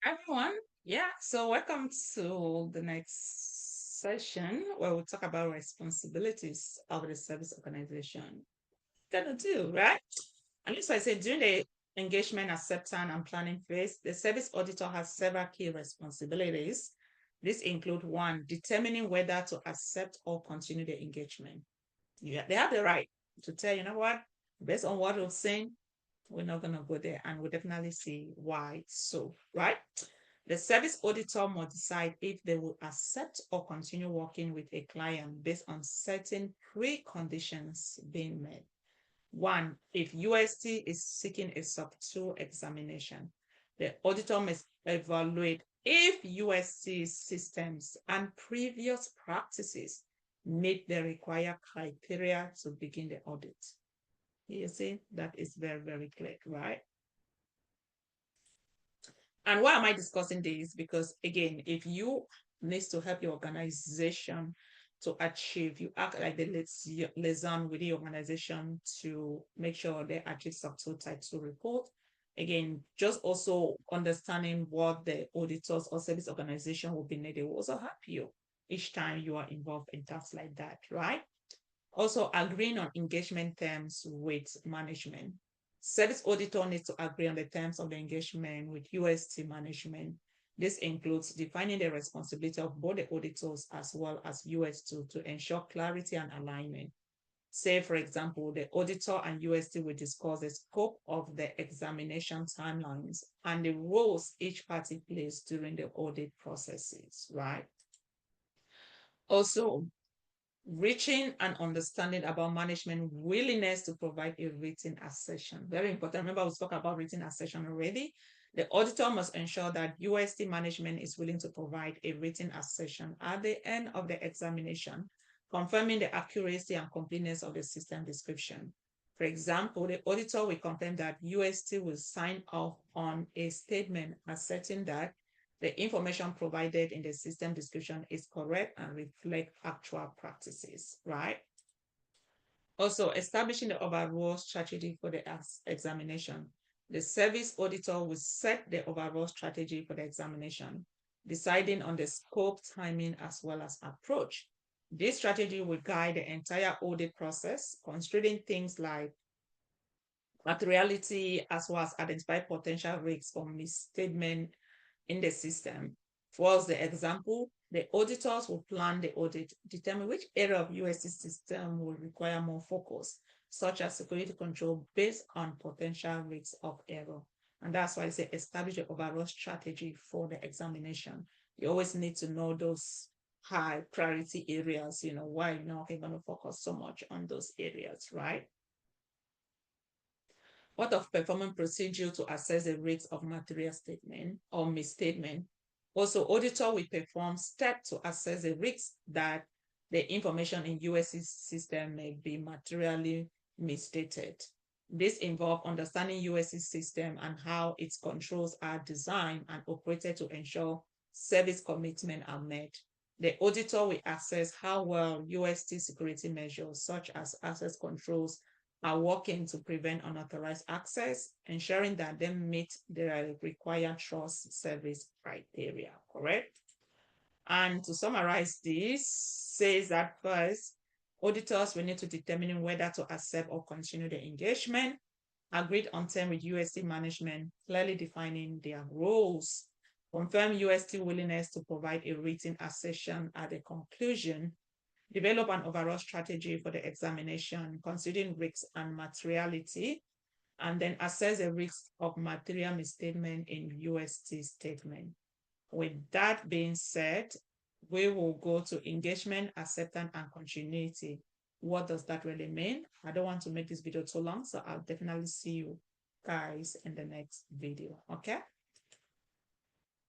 Everyone, yeah, so welcome to the next session where we'll talk about responsibilities of the service organization. Gonna do, right? And as I said, during the engagement, acceptance, and planning phase, the service auditor has several key responsibilities. These include one, determining whether to accept or continue the engagement. Yeah, they have the right to tell, you know what, based on what we've seen, we're not going to go there, and we'll definitely see why it's so, right? The service auditor must decide if they will accept or continue working with a client based on certain preconditions being met. One, if UST is seeking a SOC 2 examination, the auditor must evaluate if UST systems and previous practices meet the required criteria to begin the audit. You see, that is very, very clear, right? And why am I discussing this? Because again, if you need to help your organization to achieve, you act like the liaison with the organization to make sure they achieve SOC 2 Type 2 report. Again, just also understanding what the auditors or service organization will be needed will also help you each time you are involved in tasks like that, right? Also, agreeing on engagement terms with management. Service auditor needs to agree on the terms of the engagement with UST management. This includes defining the responsibility of both the auditors as well as UST to ensure clarity and alignment. Say, for example, the auditor and UST will discuss the scope of the examination timelines and the roles each party plays during the audit processes, right? Also, reaching an understanding about management willingness to provide a written assertion. Very important. Remember, we spoke about written assertion already. The auditor must ensure that UST management is willing to provide a written assertion at the end of the examination, confirming the accuracy and completeness of the system description. For example, the auditor will confirm that UST will sign off on a statement asserting that the information provided in the system description is correct and reflect actual practices, right? Also, establishing the overall strategy for the examination. The service auditor will set the overall strategy for the examination, deciding on the scope, timing, as well as approach. This strategy will guide the entire audit process, considering things like materiality as well as identify potential risks or misstatement in the system. For the example, the auditors will plan the audit, determine which area of USC system will require more focus, such as security control based on potential risks of error. And that's why I say establish the overall strategy for the examination. You always need to know those high priority areas, why you're not going to focus so much on those areas, right? What of performance procedure to assess the risk of material statement or misstatement? Also, auditor will perform steps to assess the risk that the information in USC system may be materially misstated. This involves understanding USC system and how its controls are designed and operated to ensure service commitments are met. The auditor will assess how well UST security measures, such as access controls, are working to prevent unauthorized access, ensuring that they meet the required trust service criteria, correct? And to summarize this, says that first, auditors will need to determine whether to accept or continue the engagement, agreed on term with UST management, clearly defining their roles, confirm UST willingness to provide a written assertion at the conclusion, develop an overall strategy for the examination, considering risks and materiality, and then assess the risk of material misstatement in UST statement. With that being said, we will go to engagement, acceptance, and continuity. What does that really mean? I don't want to make this video too long, so I'll definitely see you guys in the next video, okay?